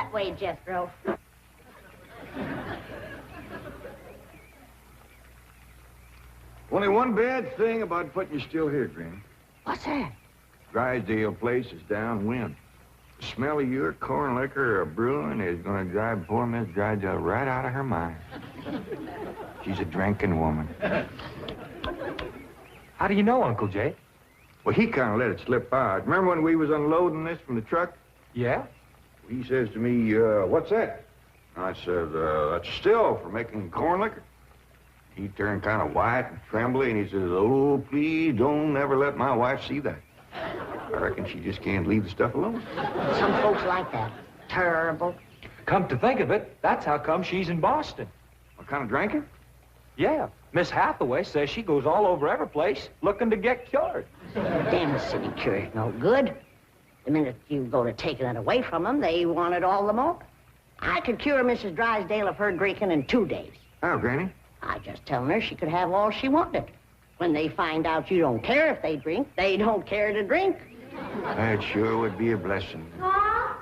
that way, Jethro. Only one bad thing about putting you still here, Granny. What's that? Drysdale place is downwind. The smell of your corn liquor brewing is going to drive poor Miss Drysdale right out of her mind. She's a drinking woman. How do you know, Uncle Jay? Well, he kind of let it slip out. Remember when we was unloading this from the truck? Yeah? He says to me, what's that? I said, that's still for making corn liquor. He turned kind of white and trembly, and he says, oh, please don't ever let my wife see that. I reckon she just can't leave the stuff alone. Some folks like that. Terrible. Come to think of it, that's how come she's in Boston. What kind of drinking? Yeah. Miss Hathaway says she goes all over every place looking to get cured. Damn city cure's no good. The minute you go to taking it away from them, they want it all the more. I could cure Mrs. Drysdale of her drinking in 2 days. How, Granny? I just telling her she could have all she wanted. When they find out you don't care if they drink, they don't care to drink. That sure would be a blessing. Huh?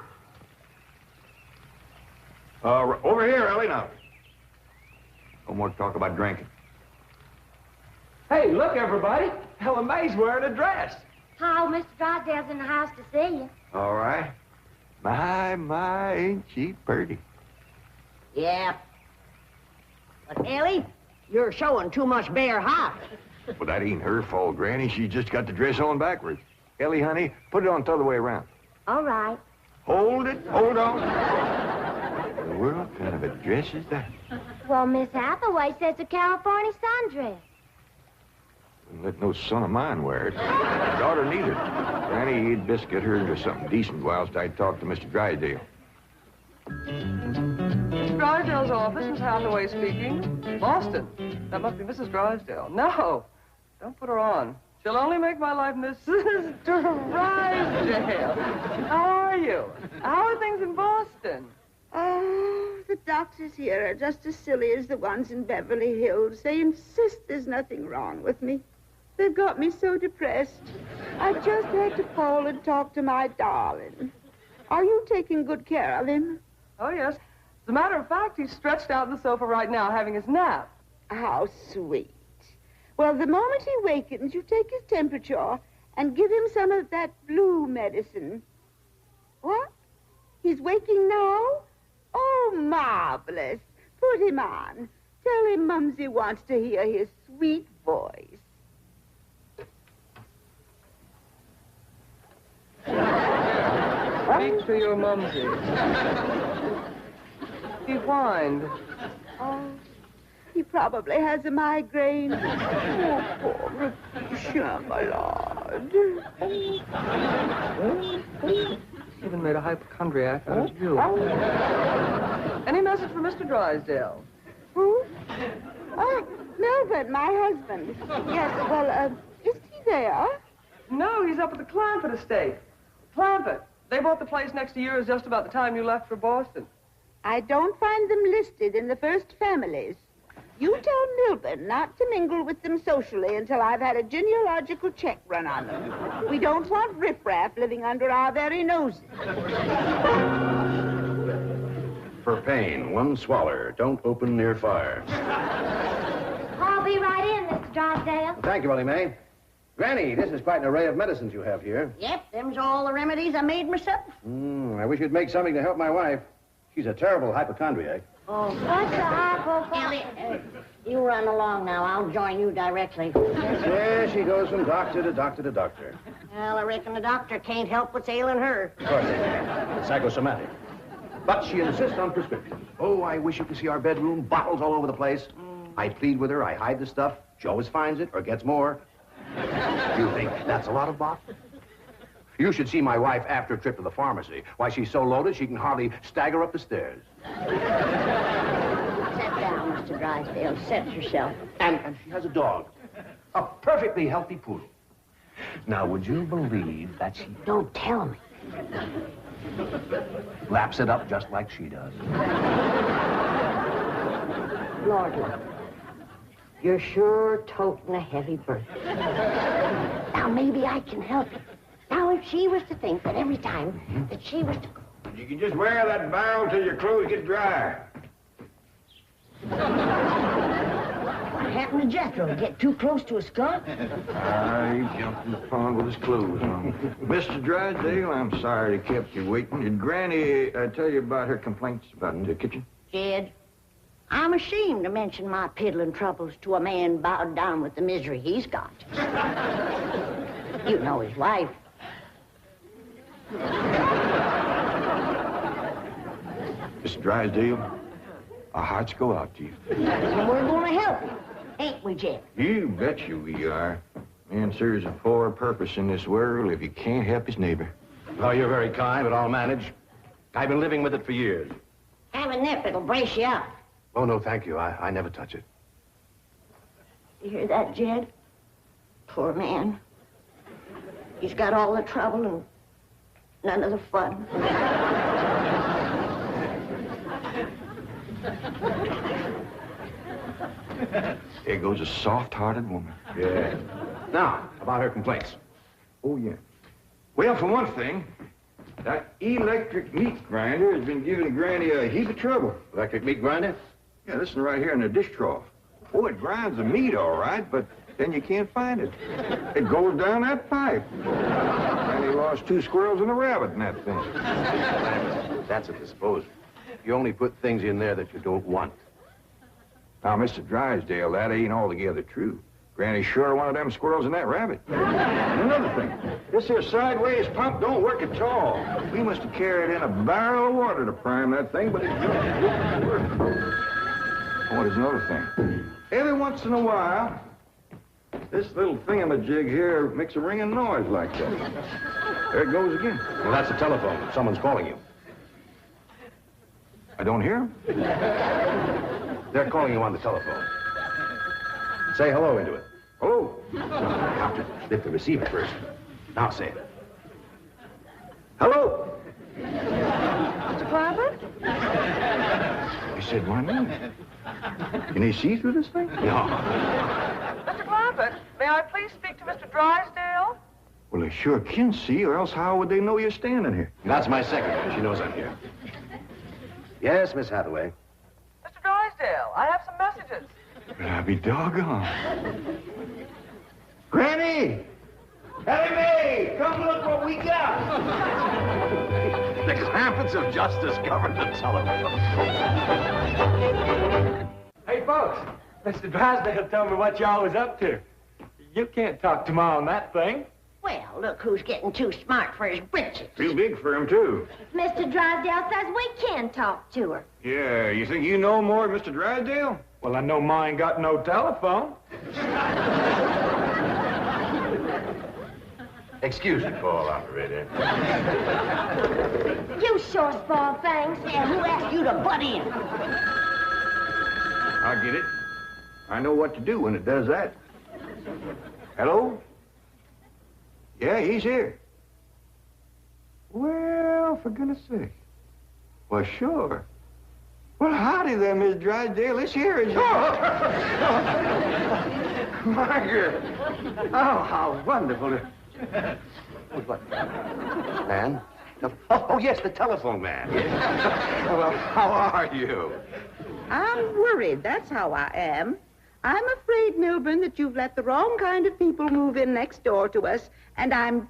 Over here, Ellie, now. No more talk about drinking. Hey, look, everybody. Ella Mae's wearing a dress. How, Mr. Drysdale's in the house to see you. All right. My, ain't she pretty? Yeah. But, Ellie, you're showing too much bare heart. Well, that ain't her fault, Granny. She just got the dress on backwards. Ellie, honey, put it on the other way around. All right. Hold it. Hold on. What kind of a dress is that? Well, Miss Hathaway says it's a California sundress. Wouldn't let no son of mine wear it. Daughter neither. Granny, you'd best get her into something decent whilst I talk to Mr. Drysdale. Mr. Drysdale's office, Miss Hathaway speaking. Boston. That must be Mrs. Drysdale. No, don't put her on. She'll only make my life Mrs. Drysdale. How are you? How are things in Boston? Oh, the doctors here are just as silly as the ones in Beverly Hills. They insist there's nothing wrong with me. They've got me so depressed. I just had to call and talk to my darling. Are you taking good care of him? Oh, yes. As a matter of fact, he's stretched out on the sofa right now having his nap. How sweet. Well, the moment he wakens, you take his temperature and give him some of that blue medicine. What? He's waking now? Oh, marvelous. Put him on. Tell him Mumsy wants to hear his sweet voice. Speak to your mumsy. He whined. Oh, he probably has a migraine. Oh, poor Patricia, my lord. Even made a hypochondriac out of you. Any message for Mr. Drysdale? Who? Oh, Melvin, my husband. Yes, well, is he there? No, he's up at the Clampett estate. Clampett. They bought the place next to yours just about the time you left for Boston. I don't find them listed in the first families. You tell Milburn not to mingle with them socially until I've had a genealogical check run on them. We don't want riffraff living under our very noses. For pain, one swaller. Don't open near fire. I'll be right in, Mr. Drysdale. Thank you, Ellie Mae. Granny, this is quite an array of medicines you have here. Yep, them's all the remedies I made myself. I wish you'd make something to help my wife. She's a terrible hypochondriac. Oh, What's the hypochondriac? Ellie, you run along now. I'll join you directly. There she goes from doctor to doctor to doctor. Well, I reckon the doctor can't help what's ailing her. Of course they can. It's psychosomatic. But she insists on prescriptions. Oh, I wish you could see our bedroom. Bottles all over the place. I plead with her. I hide the stuff. She always finds it or gets more. You think that's a lot of bottles? You should see my wife after a trip to the pharmacy. Why, she's so loaded she can hardly stagger up the stairs. Sit down, Mr. Drysdale. Set yourself. And she has a dog. A perfectly healthy poodle. Now, would you believe that she Don't tell me. laps it up just like she does? Lord, love. You're sure toting a heavy burden. Now, maybe I can help you. Now, if she was to think that every time that she was to go You can just wear that barrel till your clothes get dry. What happened to Jethro? Get too close to a skunk? He jumped in the pond with his clothes on. Mr. Drysdale, I'm sorry to kept you waiting. Did Granny tell you about her complaints about the kitchen? Jed, I'm ashamed to mention my piddling troubles to a man bowed down with the misery he's got. You know his wife. Mr. Drysdale, our hearts go out to you. And we're going to help you, ain't we, Jed? You betcha we are. Man serves a poor purpose in this world if he can't help his neighbor. Oh, you're very kind, but I'll manage. I've been living with it for years. Have a nip, it'll brace you up. Oh, no, thank you. I never touch it. You hear that, Jed? Poor man. He's got all the trouble and none of the fun. There goes a soft-hearted woman. Yeah. Now, about her complaints. Oh, yeah. Well, for one thing, that electric meat grinder has been giving Granny a heap of trouble. Electric meat grinder? Yeah, listen right here in the dish trough. Oh, it grinds the meat all right, but then you can't find it. It goes down that pipe. And he lost 2 squirrels and a rabbit in that thing. That's a disposal. You only put things in there that you don't want. Now, Mr. Drysdale, that ain't altogether true. Granny sure one of them squirrels and that rabbit. And another thing, this here sideways pump don't work at all. We must have carried in a barrel of water to prime that thing, but it don't work. Oh, there's another thing. Every once in a while, this little thingamajig here makes a ringing noise like that. There it goes again. Well, that's the telephone. Someone's calling you. I don't hear him. They're calling you on the telephone. Say hello into it. Hello. You have to lift the receiver first. Now say it. Hello. Mr. Clampett? He said my name. Can he see through this thing? No. Mr. Clampett, may I please speak to Mr. Drysdale? Well, they sure can see, or else how would they know you're standing here? That's my secretary. She knows I'm here. Yes, Miss Hathaway. Mr. Drysdale, I have some messages. But I'll be doggone. Granny! Ellie Mae! Come look what we got! The Clampetts have just discovered the telephone. Hey, folks, Mr. Drysdale told me what y'all was up to. You can't talk to Ma on that thing. Well, look who's getting too smart for his britches. Too big for him, too. Mr. Drysdale says we can talk to her. Yeah, you think you know more than Mr. Drysdale? Well, I know Ma ain't got no telephone. Excuse me, Paul, operator. You sure spoil things. And who asked you to butt in? I'll get it. I know what to do when it does that. Hello? Yeah, he's here. Well, for goodness sake. Well, sure. Well, howdy there, Miss Drysdale. This here is... Margaret! Oh, how wonderful. What? Man? Oh, yes, the telephone man. Well, how are you? I'm worried, that's how I am. I'm afraid, Milburn, that you've let the wrong kind of people move in next door to us, and I'm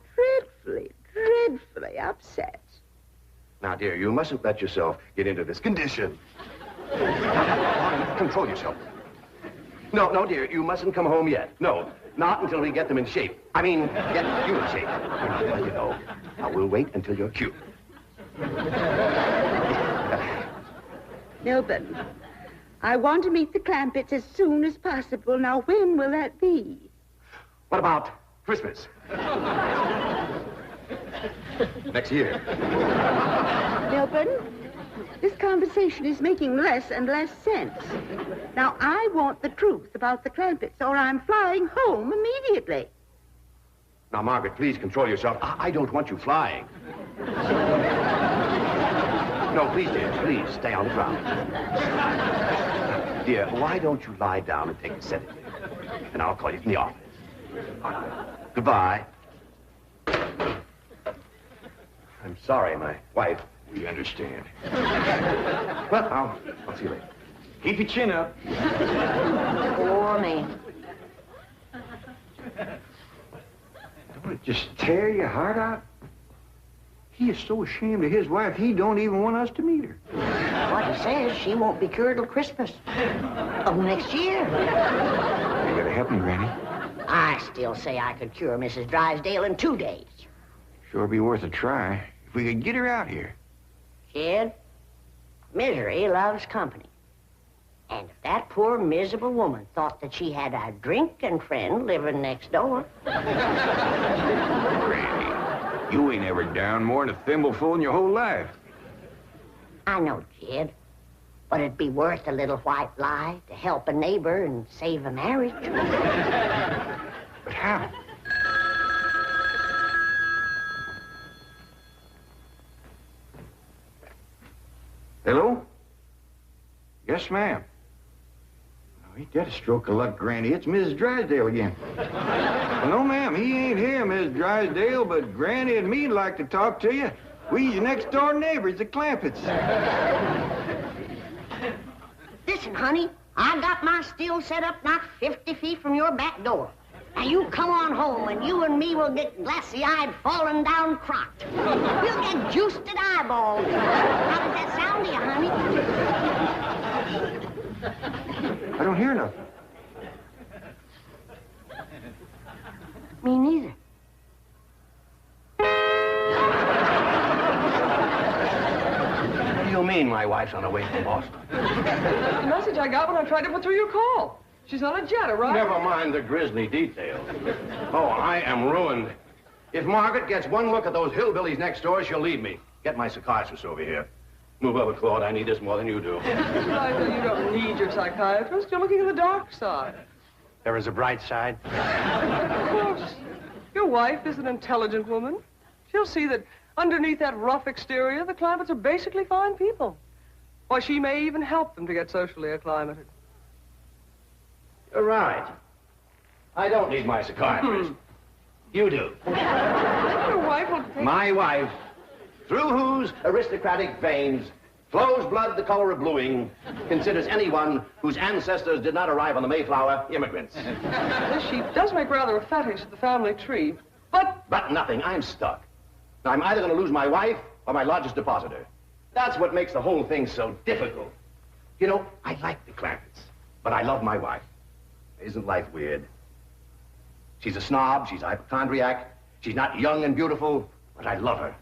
dreadfully upset. Now, dear, you mustn't let yourself get into this condition. Control yourself. No, dear, you mustn't come home yet. No, not until we get them in shape. I mean, get you in shape. I'll let you know. Now, we'll wait until you're cute. Milburn, I want to meet the Clampetts as soon as possible. Now, when will that be? What about Christmas? Next year. Milburn, this conversation is making less and less sense. Now, I want the truth about the Clampetts, or I'm flying home immediately. Now, Margaret, please control yourself. I don't want you flying. No, please, dear, please, stay on the ground. Dear, why don't you lie down and take a sedative? And I'll call you from the office. Goodbye. I'm sorry, my wife We understand. Well, I'll see you later. Keep your chin up. Poor me. Don't it just tear your heart out? He is so ashamed of his wife, he don't even want us to meet her. What he says, she won't be cured till Christmas of next year. You gotta help me, Granny. I still say I could cure Mrs. Drysdale in 2 days. Sure be worth a try if we could get her out here. Kid, misery loves company. And if that poor, miserable woman thought that she had a drinking friend living next door... Granny, you ain't ever down more than a thimbleful in your whole life. I know, kid. But it'd be worth a little white lie to help a neighbor and save a marriage. But how? Hello? Yes, ma'am. Oh, ain't that a stroke of luck, Granny? It's Mrs. Drysdale again. Well, no, ma'am, he ain't here, Mrs. Drysdale, but Granny and me'd like to talk to you. We's your next-door neighbors, the Clampetts. Listen, honey, I got my still set up not 50 feet from your back door. Now, you come on home, and you and me will get glassy-eyed, falling down crocked. We'll get juiced-at eyeballs. How does that sound to you, honey? I don't hear nothing. Me neither. What do you mean my wife's on her way from Boston? The message I got when I tried to put through your call. She's on a jet, right? Never mind the grisly details. Oh, I am ruined. If Margaret gets one look at those hillbillies next door, she'll leave me. Get my psychiatrist over here. Move over, Claude. I need this more than you do. Right, you don't need your psychiatrist. You're looking at the dark side. There is a bright side. Of course. Your wife is an intelligent woman. She'll see that underneath that rough exterior, the Clampetts are basically fine people. Why, she may even help them to get socially acclimated. You're right. I don't need my psychiatrist. You do. Your wife will take... My wife, through whose aristocratic veins flows blood the color of bluing, considers anyone whose ancestors did not arrive on the Mayflower immigrants. She does make rather a fetish at the family tree, but... But nothing. I'm stuck. Now, I'm either going to lose my wife or my largest depositor. That's what makes the whole thing so difficult. You know, I like the Clampetts, but I love my wife. Isn't life weird? She's a snob, she's a hypochondriac, she's not young and beautiful, but I love her.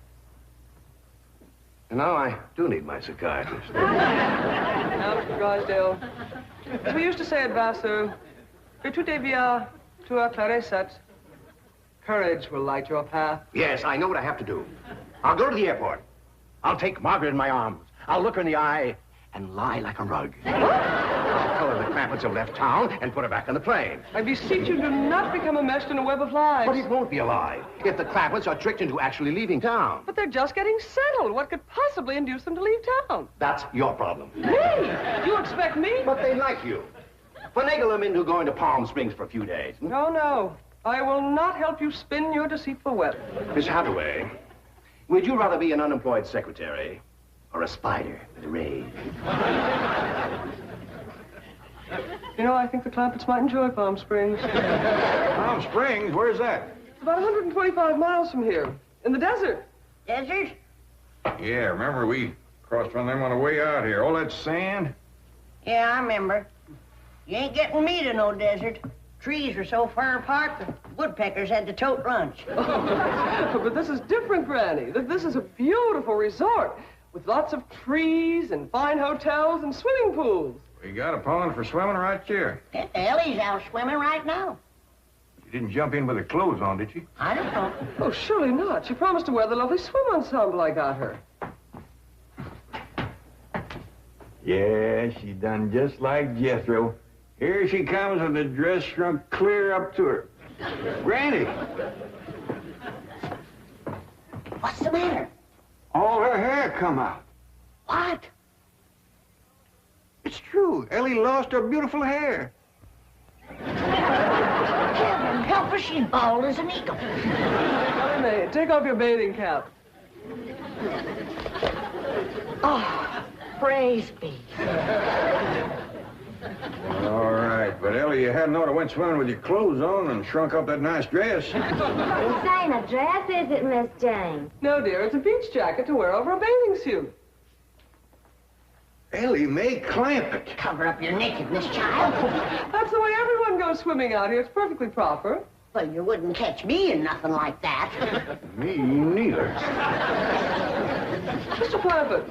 And now I do need my psychiatrist. Now, Mr. Drysdale, as we used to say at Vassar, que tout devient toi clarisset. Courage will light your path. Yes, I know what I have to do. I'll go to the airport. I'll take Margaret in my arms. I'll look her in the eye and lie like a rug. I'll tell her the Clampetts have left town and put her back on the plane. I beseech you, do not become enmeshed in a web of lies. But it won't be a lie if the Clampetts are tricked into actually leaving town. But they're just getting settled. What could possibly induce them to leave town? That's your problem. Me? You expect me? But they like you. Finagle them into going to Palm Springs for a few days. No, no. I will not help you spin your deceitful web. Miss Hathaway, would you rather be an unemployed secretary or a spider with a raid? You know, I think the Clampetts might enjoy Palm Springs. Palm Springs? Where's that? It's about 125 miles from here, in the desert. Desert? Yeah, remember we crossed one of them on the way out here. All that sand? Yeah, I remember. You ain't getting me to no desert. Trees were so far apart, the woodpeckers had to tote lunch. But this is different, Granny. This is a beautiful resort with lots of trees and fine hotels and swimming pools. We got a pond for swimming right here. Ellie's out swimming right now. You didn't jump in with her clothes on, did you? I don't know. Oh, surely not. She promised to wear the lovely swim ensemble I got her. Yeah, she done just like Jethro. Here she comes with the dress shrunk clear up to her. Granny! What's the matter? All her hair come out. What? It's true. Ellie lost her beautiful hair. Heaven help her, she's bald as an eagle. May, take off your bathing cap. Oh, praise be. All right, but Ellie, you hadn't ought to went swimming with your clothes on and shrunk up that nice dress. This ain't a dress, is it, Miss Jane? No, dear, it's a beach jacket to wear over a bathing suit. Ellie Mae Clampett. Cover up your nakedness, child. That's the way everyone goes swimming out here. It's perfectly proper. Well, you wouldn't catch me in nothing like that. Me neither. Mr. Clampett,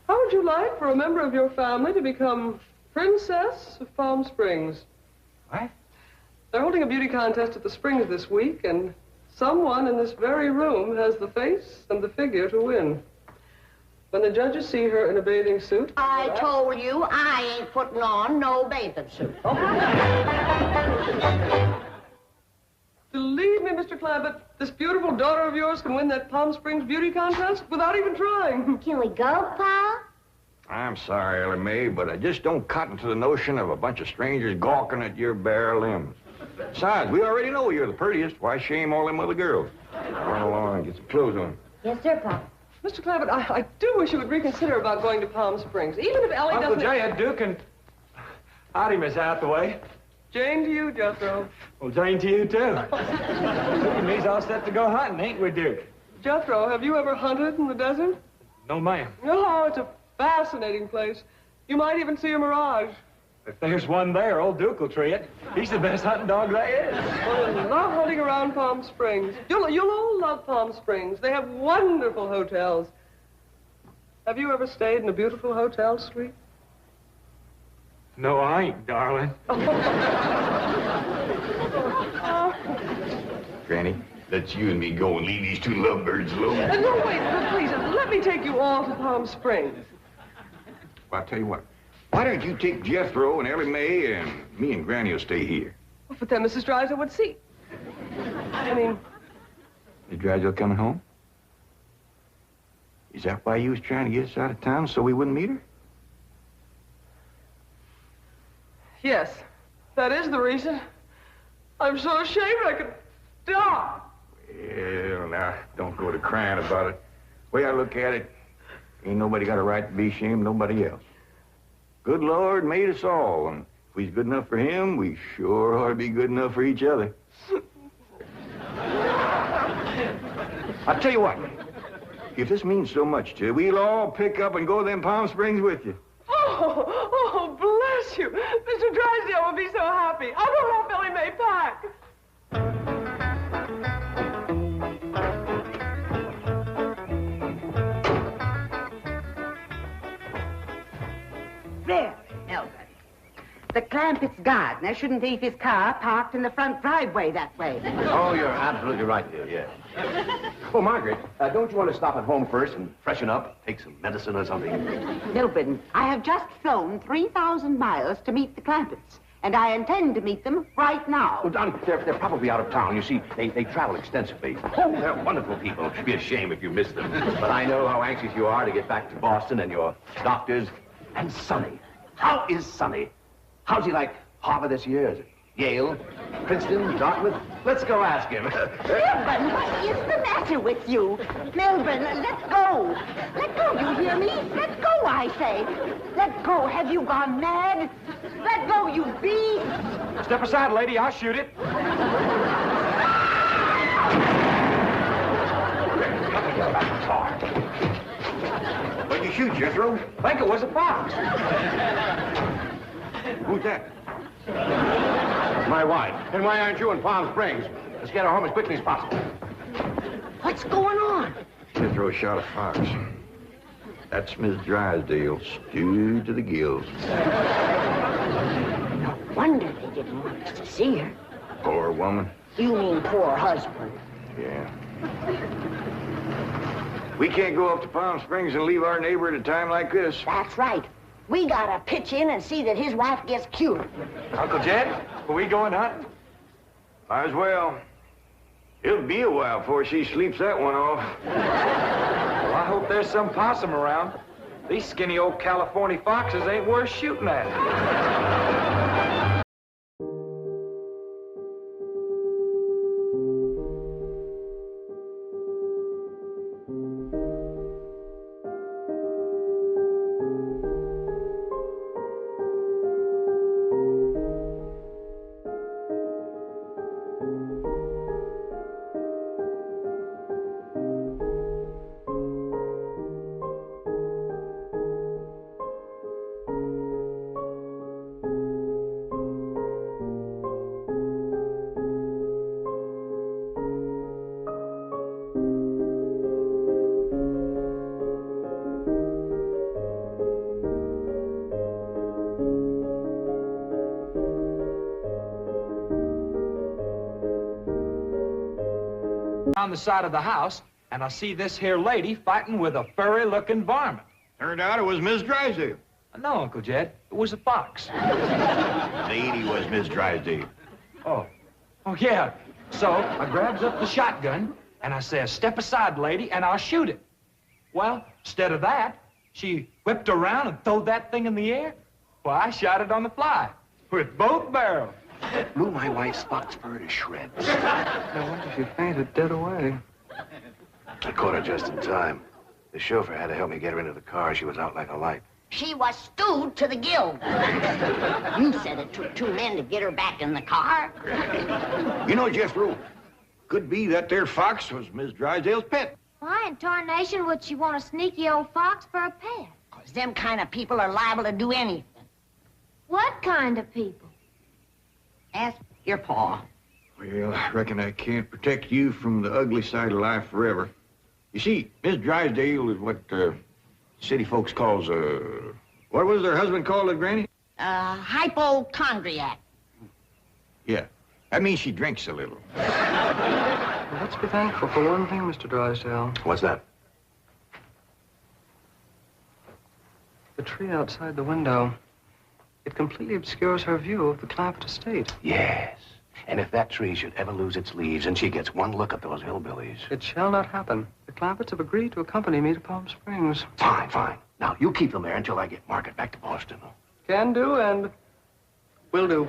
how would you like for a member of your family to become Princess of Palm Springs? What? They're holding a beauty contest at the Springs this week, and someone in this very room has the face and the figure to win. When the judges see her in a bathing suit... I told you I ain't putting on no bathing suit. Believe me, Mr. Clampett, this beautiful daughter of yours can win that Palm Springs beauty contest without even trying. Can we go, Pa? I'm sorry, Ellie Mae, but I just don't cotton to the notion of a bunch of strangers gawking at your bare limbs. Besides, we already know you're the prettiest. Why shame all them other girls? Run along and get some clothes on. Yes, sir, Pa. Mr. Clampett, I do wish you would reconsider about going to Palm Springs, even if Ellie Uncle doesn't... Jay and Duke and... Howdy, Miss Hathaway. Jane to you, Jethro. Well, Jane to you, too. Duke and me's all set to go hunting, ain't we, Duke? Jethro, have you ever hunted in the desert? No, ma'am. No, it's a fascinating place. You might even see a mirage. If there's one there, old Duke will tree it. He's the best hunting dog there is. Well, I love hunting around Palm Springs. You'll all love Palm Springs. They have wonderful hotels. Have you ever stayed in a beautiful hotel suite? No, I ain't, darling. Granny, let's you and me go and leave these two lovebirds alone. No, wait, please, let me take you all to Palm Springs. Well, I'll tell you what. Why don't you take Jethro and Ellie Mae and me and Granny will stay here? Well, but then Mrs. Drysdale would see. I mean... Is Drysdale coming home? Is that why you was trying to get us out of town so we wouldn't meet her? Yes, that is the reason. I'm so ashamed I could die. Well, now, don't go to crying about it. The way I look at it, ain't nobody got a right to be ashamed of nobody else. Good Lord made us all, and if we's good enough for him, we sure ought to be good enough for each other. I'll tell you what. If this means so much to you, we'll all pick up and go to them Palm Springs with you. Oh, bless you. Mr. Drysdale will be so happy. I'll go help Ellie Mae pack. There, Elbert. The Clampetts gardener shouldn't leave his car parked in the front driveway that way. Oh, you're absolutely right, dear, yes. Oh, Margaret, don't you want to stop at home first and freshen up? Take some medicine or something? Milburn, I have just flown 3,000 miles to meet the Clampetts, and I intend to meet them right now. Well, Don, they're probably out of town. You see, they travel extensively. Oh, they're wonderful people. It'd be a shame if you missed them. But I know how anxious you are to get back to Boston and your doctors. And Sonny. How is Sonny? How's he like Harvard this year? Is it Yale, Princeton, Dartmouth? Let's go ask him. Milburn, what is the matter with you? Milburn, let go. Let go, you hear me? Let go, I say. Let go. Have you gone mad? Let go, you beast. Step aside, lady. I'll shoot it. What'd you shoot, Jethro? I think it was a fox. Who's that? My wife. And why aren't you in Palm Springs? Let's get her home as quickly as possible. What's going on? Jethro shot a fox. That's Miss Drysdale, stewed to the gills. No wonder they didn't want us to see her. Poor woman. You mean poor husband. Yeah. We can't go up to Palm Springs and leave our neighbor at a time like this. That's right. We gotta pitch in and see that his wife gets cured. Uncle Jed, are we going hunting? Might as well. It'll be a while before she sleeps that one off. Well, I hope there's some possum around. These skinny old California foxes ain't worth shooting at. around the side of the house, and I see this here lady fighting with a furry-looking varmint. Turned out it was Miss Drysdale. No, Uncle Jed, it was a fox. Lady was Miss Drysdale. Oh, yeah. So I grabs up the shotgun, and I says, step aside, lady, and I'll shoot it. Well, instead of that, she whipped around and throwed that thing in the air. Well, I shot it on the fly with both barrels. Blew my wife's fox fur to shreds. No wonder she fainted dead away. I caught her just in time. The chauffeur had to help me get her into the car. She was out like a light. She was stewed to the gills. You said it took 2 men to get her back in the car. You know, Jethro, could be that there fox was Miss Drysdale's pet. Why in tarnation would she want a sneaky old fox for a pet? 'Cause them kind of people are liable to do anything. What kind of people? Ask your pa. Well, I reckon I can't protect you from the ugly side of life forever. You see, Miss Drysdale is what city folks calls what was their husband called it, Granny? Hypochondriac. Yeah. That means she drinks a little. Well, let's be thankful for one thing, Mr. Drysdale. What's that? The tree outside the window. It completely obscures her view of the Clampett estate. Yes. And if that tree should ever lose its leaves and she gets one look at those hillbillies... It shall not happen. The Clampetts have agreed to accompany me to Palm Springs. Fine, fine. Now, you keep them there until I get Margaret back to Boston. Can do and will do.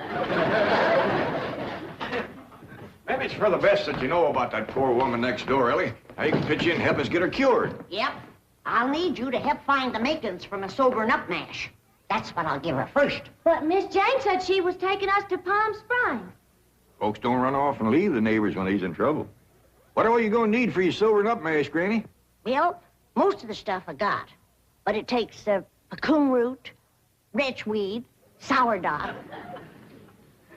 Maybe it's for the best that you know about that poor woman next door, Ellie. Now you can pitch in and help us get her cured. Yep. I'll need you to help find the makings from a sobering up mash. That's what I'll give her first. But Miss Jane said she was taking us to Palm Springs. Folks don't run off and leave the neighbors when he's in trouble. What all you gonna need for your sobering up mash, Granny? Well, most of the stuff I got. But it takes pecan root, wretchweed, sourdough,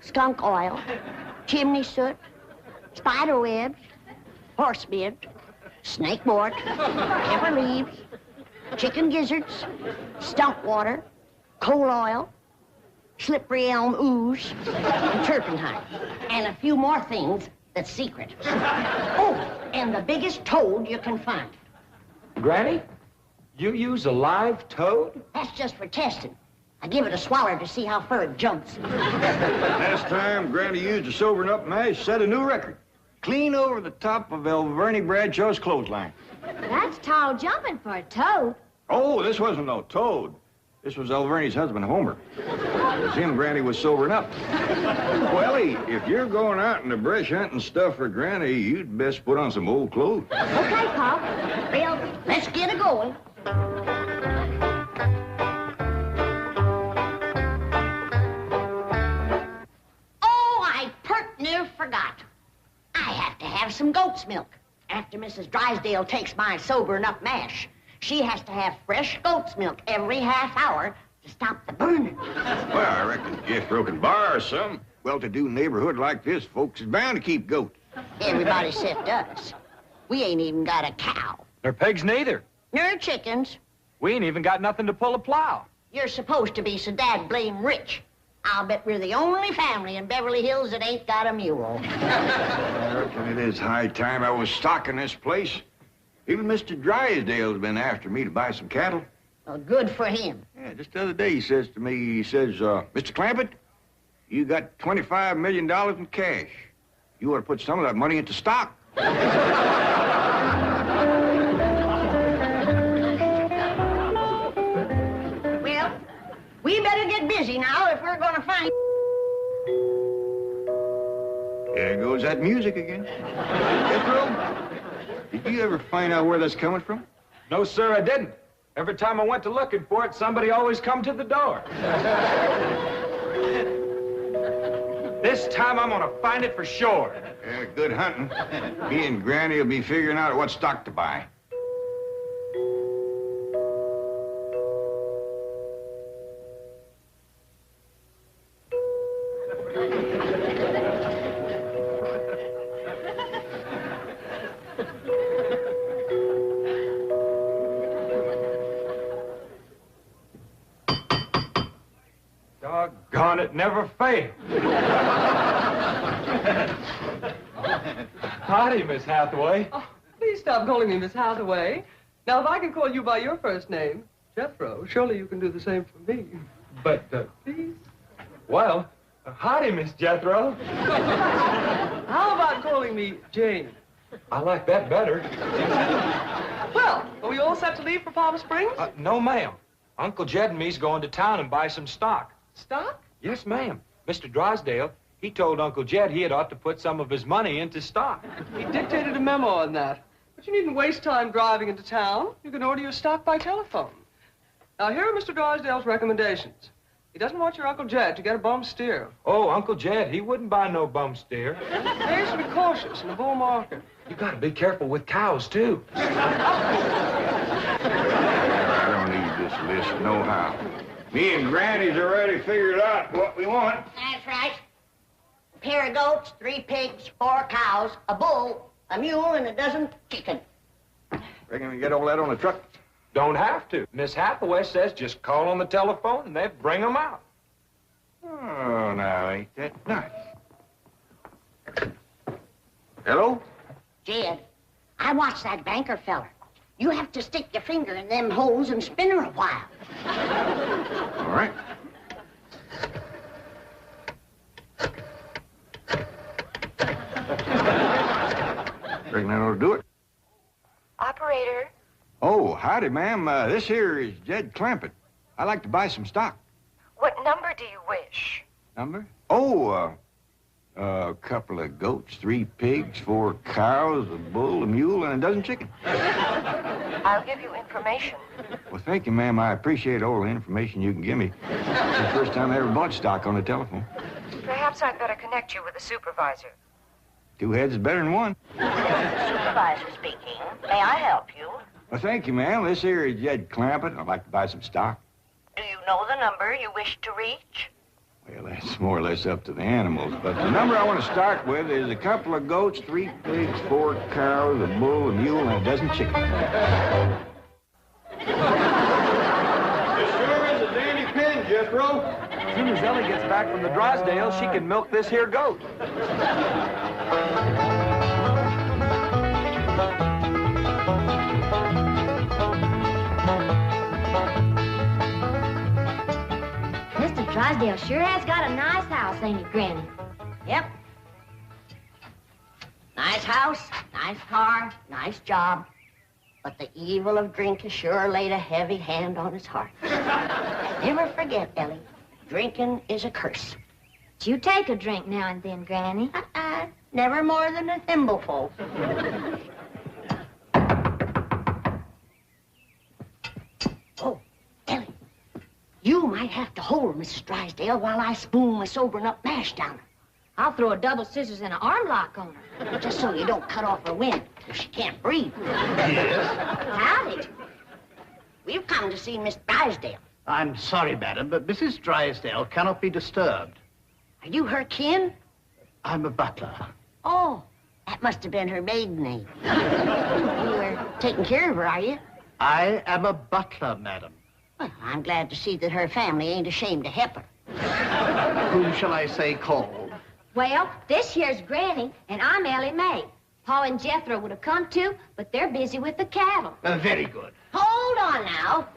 skunk oil, chimney soot, spider webs, horsebeard, snake wort, pepper leaves, chicken gizzards, stump water, coal oil, slippery elm ooze, and turpentine, and a few more things that's secret. Oh, and the biggest toad you can find. Granny, you use a live toad? That's just for testing. I give it a swaller to see how far it jumps. Last time Granny used a sobering up mash, set a new record. Clean over the top of Alverny Bradshaw's clothesline. That's tall jumping for a toad. Oh, this wasn't no toad. This was Alverny's husband, Homer. It was him Granny was sobering up. Wellie, if you're going out in the brush hunting stuff for Granny, you'd best put on some old clothes. Okay, Pop. Well, let's get it going. Oh, I pert near forgot. I have to have some goat's milk. After Mrs. Drysdale takes my sobering up mash, she has to have fresh goat's milk every half hour to stop the burning. Well, I reckon Jethro can borrow some. Well-to-do neighborhood like this, folks is bound to keep goats. Everybody except us. We ain't even got a cow. Nor pigs neither. Nor chickens. We ain't even got nothing to pull a plow. You're supposed to be so dad blame rich. I'll bet we're the only family in Beverly Hills that ain't got a mule. I reckon it is high time I was stocking this place. Even Mr. Drysdale's been after me to buy some cattle. Well, good for him. Yeah, just the other day he says to me, Mr. Clampett, you got $25 million in cash. You ought to put some of that money into stock. Well, we better get busy now if we're gonna find... There goes that music again. Jethro, did you ever find out where that's coming from? No, sir, I didn't. Every time I went to looking for it, somebody always come to the door. This time I'm gonna find it for sure. Yeah, good hunting. Me and Granny will be figuring out what stock to buy. Doggone it, never failed. Howdy, Miss Hathaway. Oh, please stop calling me Miss Hathaway. Now, if I can call you by your first name, Jethro, surely you can do the same for me. But, Please? well, howdy, Miss Jethro. How about calling me Jane? I like that better. Well, are we all set to leave for Palm Springs? No, ma'am. Uncle Jed and me's going to town and buy some stock. Stock? Yes, ma'am. Mr. Drysdale, he told Uncle Jed he had ought to put some of his money into stock. He dictated a memo on that. But you needn't waste time driving into town. You can order your stock by telephone. Now, here are Mr. Drysdale's recommendations. He doesn't want your Uncle Jed to get a bum steer. Oh, Uncle Jed, he wouldn't buy no bum steer. They should be cautious in the bull market. You gotta be careful with cows, too. I don't need this list nohow. Me and Granny's already figured out what we want. That's right. A pair of goats, 3 pigs, 4 cows, a bull, a mule, and a dozen chicken. Reckon we get all that on the truck? Don't have to. Miss Hathaway says just call on the telephone and they bring them out. Oh, now, ain't that nice? Hello? Jed, I watched that banker feller. You have to stick your finger in them holes and spin her a while. All right. Reckon that ought to do it. Operator. Oh, howdy, ma'am. This here is Jed Clampett. I'd like to buy some stock. What number do you wish? Number? Oh, a couple of goats, 3 pigs, 4 cows, a bull, a mule, and a dozen chicken. I'll give you information. Well, thank you, ma'am. I appreciate all the information you can give me. It's the first time I ever bought stock on the telephone. Perhaps I'd better connect you with the supervisor. 2 heads is better than 1. Supervisor speaking. May I help you? Well, thank you, ma'am. This here is Jed Clampett. I'd like to buy some stock. Do you know the number you wish to reach? Well, that's more or less up to the animals. But the number I want to start with is a couple of goats, 3 pigs, 4 cows, a bull, a mule, and a dozen chickens. This sure is a dandy pen, Jethro. As soon as Ellie gets back from the Drysdale, she can milk this here goat. Mr. Drysdale sure has got a nice house, ain't he, Granny? Yep. Nice house, nice car, nice job. But the evil of drink has sure laid a heavy hand on his heart. Never forget, Ellie, drinking is a curse. But you take a drink now and then, Granny. Never more than a thimbleful. Oh, Ellie, you might have to hold Mrs. Drysdale while I spoon my sobering up mash down her. I'll throw a double scissors and an arm lock on her. Just so you don't cut off her wind if she can't breathe. Yes? Howdy. We've come to see Miss Drysdale. I'm sorry, madam, but Mrs. Drysdale cannot be disturbed. Are you her kin? I'm a butler. Oh, that must have been her maiden name. You were taking care of her, are you? I am a butler, madam. Well, I'm glad to see that her family ain't ashamed to help her. Whom shall I say called? Well, this here's Granny, and I'm Ellie Mae. Paul and Jethro would have come too, but they're busy with the cattle. Very good. Hold on now.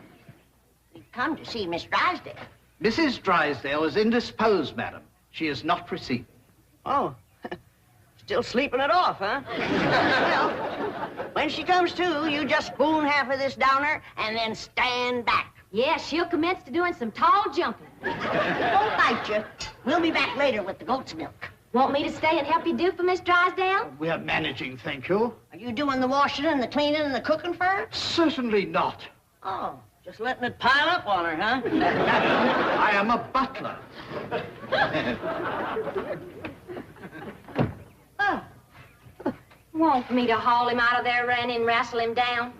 We've come to see Miss Drysdale. Mrs. Drysdale is indisposed, madam. She is not receiving. Oh, still sleeping it off, huh? Well, when she comes to, you just spoon half of this down her and then stand back. Yeah, she'll commence to doing some tall jumping. Don't bite you. We'll be back later with the goat's milk. Want me to stay and help you do for Miss Drysdale? We are managing, thank you. Are you doing the washing and the cleaning and the cooking for her? Certainly not. Oh, just letting it pile up on her, huh? I am a butler. Oh, Want me to haul him out of there, Randy, and wrestle him down?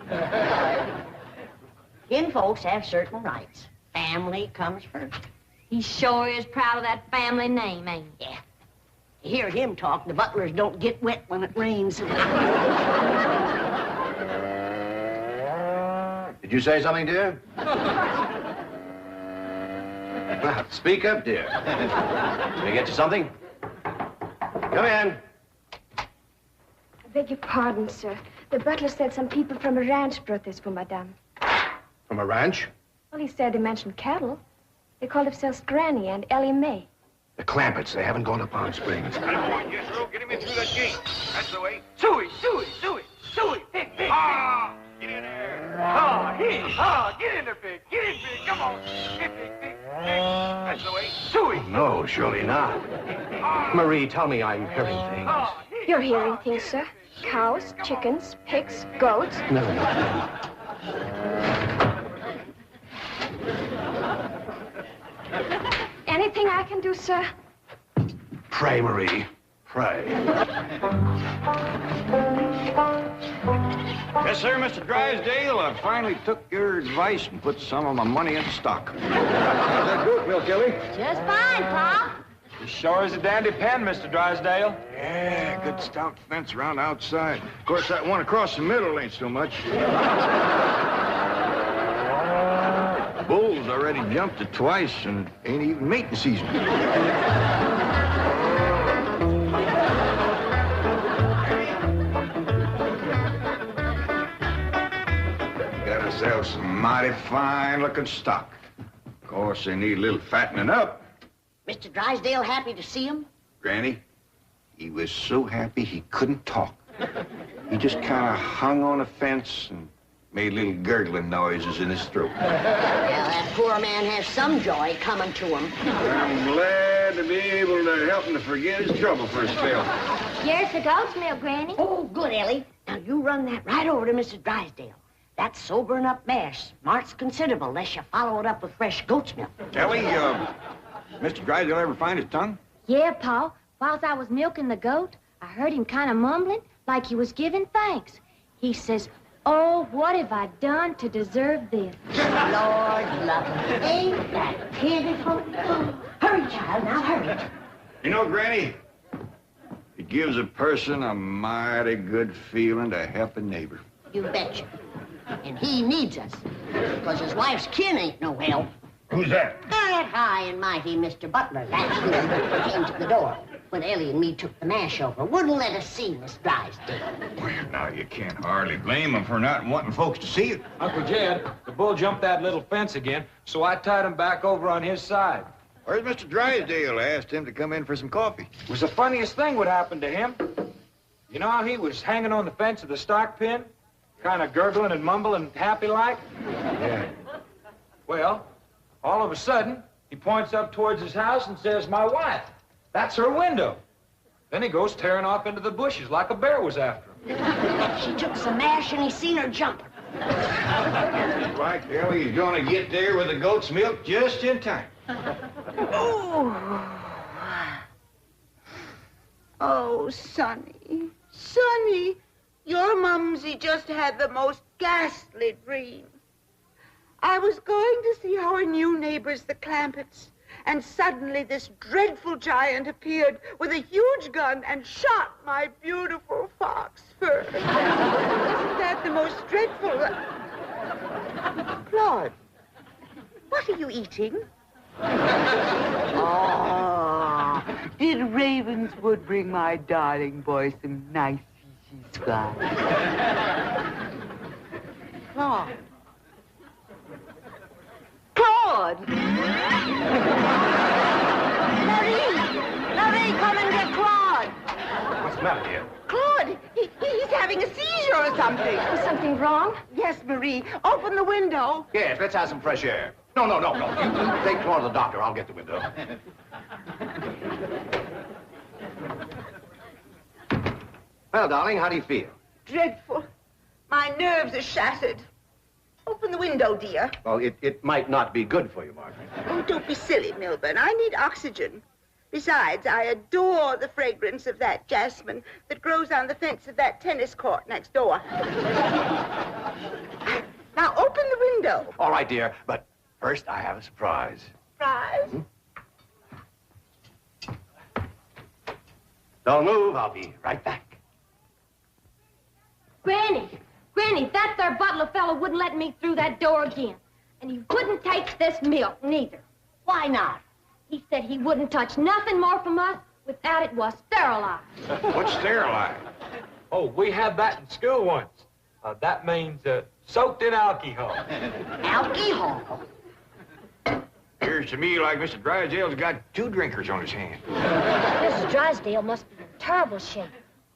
kin folks have certain rights. Family comes first. He sure is proud of that family name, ain't he? Yeah. You hear him talk, the butlers don't get wet when it rains. Did you say something, dear? Well, speak up, dear. Can I get you something? Come in. Beg your pardon, sir. The butler said some people from a ranch brought this for Madame. From a ranch? Well, he said they mentioned cattle. They called themselves Granny and Ellie Mae. The Clampetts. They haven't gone to Palm Springs. Yes, sir. Get him in through that gate. That's the way. Suey! Hey, hey, Ah! Get in there. Get in there, Pig. Get in, Pig. Come on. Pig. That's the way. Suey! No, surely not. Marie, tell me I'm hearing things. You're hearing things, sir. Cows, chickens, pigs, goats. No. Anything I can do, sir? Pray, Marie. Pray. Yes, sir, Mr. Drysdale. I finally took your advice and put some of my money in stock. How's that goat milk, Ellie? Just fine, Pa. It sure is a dandy pen, Mr. Drysdale. Yeah, good stout fence around outside. Of course, that one across the middle ain't so much. Bulls already jumped it twice, and it ain't even mating season. Got ourselves some mighty fine-looking stock. Of course, they need a little fattening up. Mr. Drysdale happy to see him? Granny, he was so happy he couldn't talk. He just kind of hung on a fence and made little gurgling noises in his throat. Well, that poor man has some joy coming to him. I'm glad to be able to help him to forget his trouble for a spell. Here's the goat's milk, Granny. Oh, good, Ellie. Now, you run that right over to Mrs. Drysdale. That sobering up mash smarts considerable unless you follow it up with fresh goat's milk. Ellie, Mr. Drysdale ever find his tongue? Yeah, Pa. Whilst I was milking the goat, I heard him kind of mumbling like he was giving thanks. He says, "Oh, what have I done to deserve this?" Lord love him. Ain't that pitiful? Oh, hurry, child, now hurry. You know, Granny, it gives a person a mighty good feeling to help a neighbor. You betcha. And he needs us, because his wife's kin ain't no help. Who's that? That high and mighty Mr. Butler, that's who came to the door when Ellie and me took the mash over. Wouldn't let us see Miss Drysdale. Well, now, you can't hardly blame him for not wanting folks to see it. Uncle Jed, the bull jumped that little fence again, so I tied him back over on his side. Where's Mr. Drysdale? I asked him to come in for some coffee. It was the funniest thing what happened to him. You know how he was hanging on the fence of the stock pen, kind of gurgling and mumbling happy-like? Yeah. Well, all of a sudden, he points up towards his house and says, "My wife. That's her window." Then he goes tearing off into the bushes like a bear was after him. She took some mash and he seen her jumping. Like Ellie, he's gonna get there with the goat's milk just in time. Oh, Sonny. Sonny, your mumsy just had the most ghastly dream. I was going to see our new neighbors, the Clampetts, and suddenly this dreadful giant appeared with a huge gun and shot my beautiful fox fur. Isn't that the most dreadful... Claude, what are you eating? Oh, did Ravenswood bring my darling boy some nice fishy scraps? Claude. Claude! Marie, come and get Claude. What's the matter, dear? Claude, he's having a seizure or something. Is something wrong? Yes, Marie. Open the window. Yes, let's have some fresh air. No. You take Claude to the doctor. I'll get the window. Well, darling, how do you feel? Dreadful. My nerves are shattered. Open the window, dear. Well, it might not be good for you, Margaret. Oh, don't be silly, Milburn. I need oxygen. Besides, I adore the fragrance of that jasmine that grows on the fence of that tennis court next door. Now, open the window. All right, dear, but first I have a surprise. Surprise? Don't move. I'll be right back. Granny, that there butler fellow wouldn't let me through that door again. And he wouldn't take this milk, neither. Why not? He said he wouldn't touch nothing more from us without it was sterilized. What's sterilized? Oh, we had that in school once. That means soaked in alcohol. Alcohol? Appears to me like Mr. Drysdale's got 2 drinkers on his hands. Mrs. Drysdale must be in terrible shape.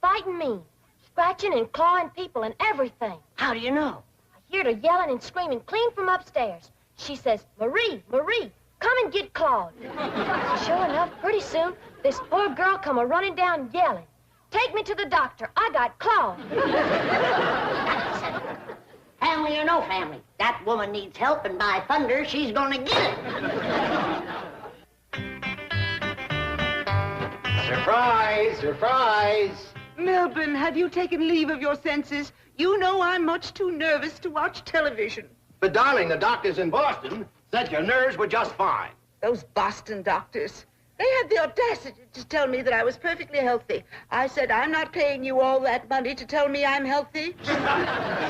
Fighting me, scratching and clawing people and everything. How do you know? I heard her yelling and screaming clean from upstairs. She says, Marie, Marie, come and get Claude. Sure enough, pretty soon, this poor girl come a-running down yelling. Take me to the doctor. I got Claude. Family or no family, that woman needs help, and by thunder, she's gonna get it. Surprise! Surprise! Milburn, have you taken leave of your senses? You know I'm much too nervous to watch television. But, darling, the doctors in Boston said your nerves were just fine. Those Boston doctors. They had the audacity to tell me that I was perfectly healthy. I said, I'm not paying you all that money to tell me I'm healthy.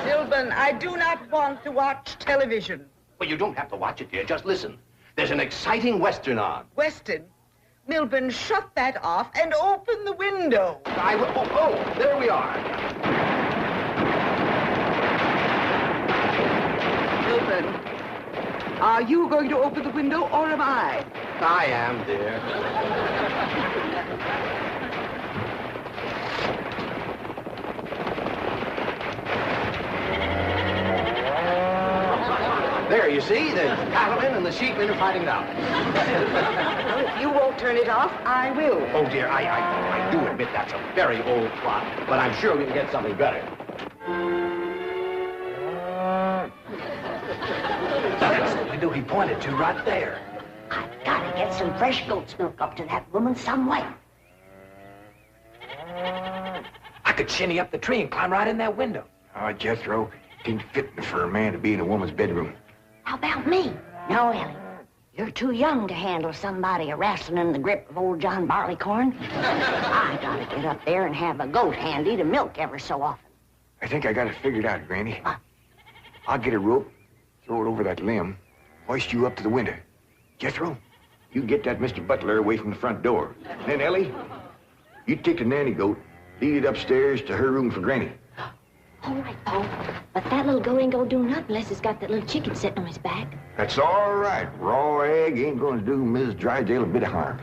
Milburn, I do not want to watch television. Well, you don't have to watch it, dear. Just listen. There's an exciting Western on. Weston, Milburn, shut that off and open the window. I will. Oh, there we are. Milburn, are you going to open the window or am I? I am, dear. There, you see, the cattlemen and the sheepmen are fighting it out. Well, if you won't turn it off, I will. Oh, dear, I do admit that's a very old plot, but I'm sure we can get something better. That's the window he pointed to right there. I've gotta get some fresh goat's milk up to that woman some way. I could shinny up the tree and climb right in that window. Oh, Jethro, it ain't fitting for a man to be in a woman's bedroom. How about me? No, Ellie. You're too young to handle somebody wrestling in the grip of old John Barleycorn. I gotta get up there and have a goat handy to milk ever so often. I think I got it figured out, Granny. I'll get a rope, throw it over that limb, hoist you up to the window. Jethro, you get that Mr. Butler away from the front door. Then, Ellie, you take the nanny goat, lead it upstairs to her room for Granny. All right, Paul. But that little goat ain't gonna do nothing unless it's got that little chicken sitting on his back. That's all right. Raw egg ain't gonna do Mrs. Drysdale a bit of harm.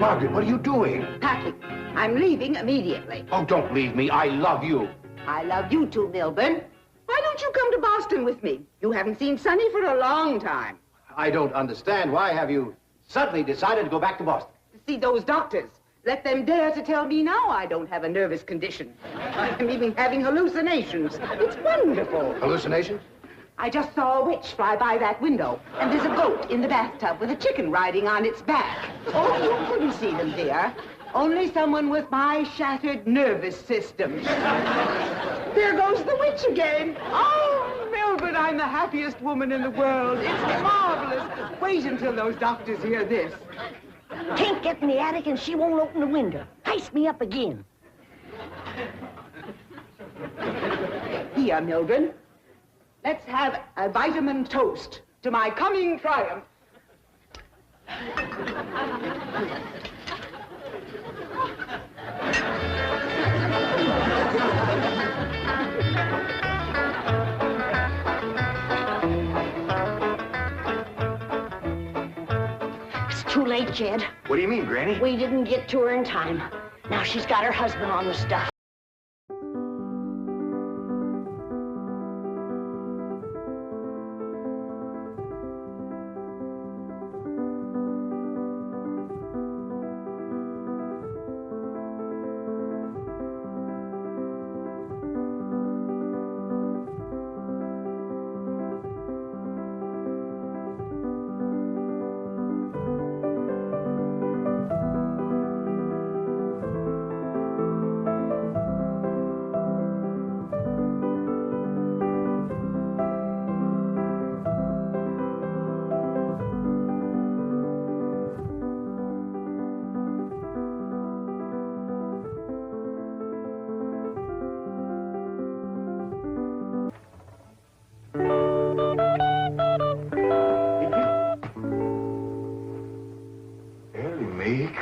Margaret, what are you doing? Packing. I'm leaving immediately. Oh, don't leave me. I love you. I love you too, Milburn. Why don't you come to Boston with me? You haven't seen Sonny for a long time. I don't understand. Why have you suddenly decided to go back to Boston? To see those doctors. Let them dare to tell me now I don't have a nervous condition. I'm even having hallucinations. It's wonderful. Hallucinations? I just saw a witch fly by that window, and there's a goat in the bathtub with a chicken riding on its back. Oh, you couldn't see them, dear. Only someone with my shattered nervous system. There goes the witch again. Oh, Milburn, I'm the happiest woman in the world. It's marvelous. Wait until those doctors hear this. Can't get in the attic and she won't open the window. Heist me up again. Here, Milburn. Let's have a vitamin toast to my coming triumph. It's too late, Jed. What do you mean, Granny? We didn't get to her in time. Now she's got her husband on the stuff.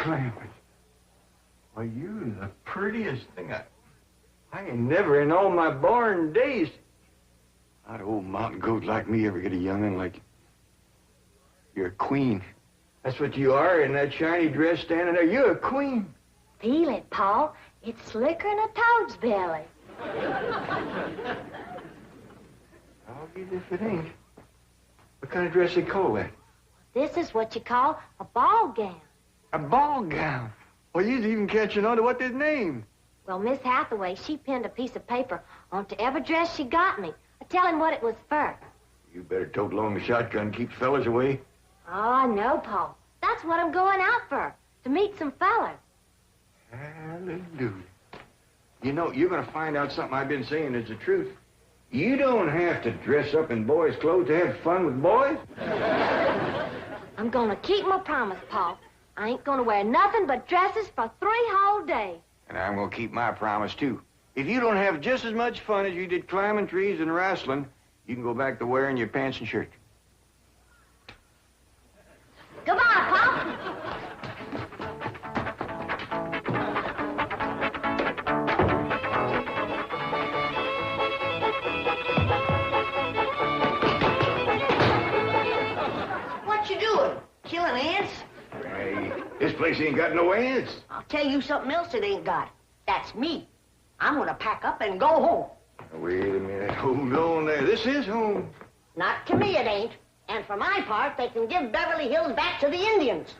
Clampetts. Why, you're the prettiest thing I ain't never in all my born days. How'd old mountain goat like me ever get a young'un like you? You're a queen. That's what you are in that shiny dress standing there. You're a queen. Feel it, Paul. It's slicker than a toad's belly. I'll be if it ain't. What kind of dress they call that? This is what you call a ball gown. A ball gown. Well, you's even catching on to what they named. Well, Miss Hathaway, she pinned a piece of paper onto every dress she got me, telling what it was for. You better tote along the shotgun, keep fellas away. Oh, no, Paul. That's what I'm going out for, to meet some fellas. Hallelujah. You know, you're going to find out something I've been saying is the truth. You don't have to dress up in boys' clothes to have fun with boys. I'm going to keep my promise, Paul. I ain't going to wear nothing but dresses for 3 whole days. And I'm going to keep my promise, too. If you don't have just as much fun as you did climbing trees and wrestling, you can go back to wearing your pants and shirt. Goodbye, Paul. What you doing? Killing ants? Hey, this place ain't got no ants. I'll tell you something else it ain't got. That's me. I'm gonna pack up and go home. Wait a minute. Hold on there. This is home. Not to me it ain't. And for my part, they can give Beverly Hills back to the Indians.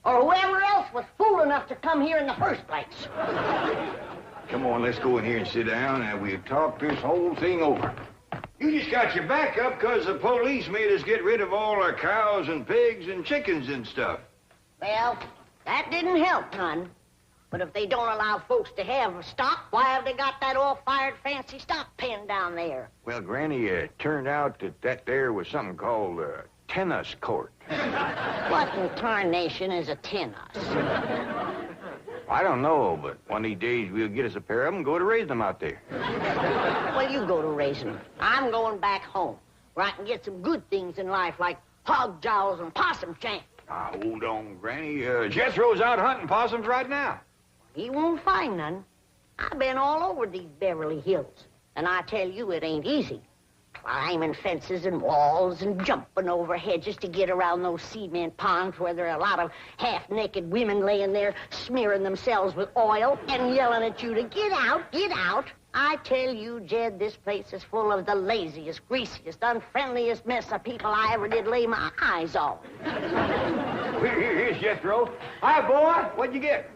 Or whoever else was fool enough to come here in the first place. Come on, let's go in here and sit down and we'll talk this whole thing over. You just got your back up because the police made us get rid of all our cows and pigs and chickens and stuff. Well, that didn't help none. But if they don't allow folks to have stock, why have they got that all-fired fancy stock pen down there? Well, Granny, it turned out that there was something called a tennis court. What in tarnation is a tennis? I don't know, but one of these days we'll get us a pair of them and go to raise them out there. Well, you go to raising them. I'm going back home, where I can get some good things in life, like hog jowls and possum shank. Now, hold on, Granny. Jethro's out hunting possums right now. He won't find none. I've been all over these Beverly Hills, and I tell you it ain't easy. Climbing fences and walls and jumping over hedges to get around those cement ponds where there are a lot of half-naked women laying there smearing themselves with oil and yelling at you to get out, get out. I tell you, Jed, this place is full of the laziest, greasiest, unfriendliest mess of people I ever did lay my eyes on. Here's Jethro. Hi, boy. What'd you get?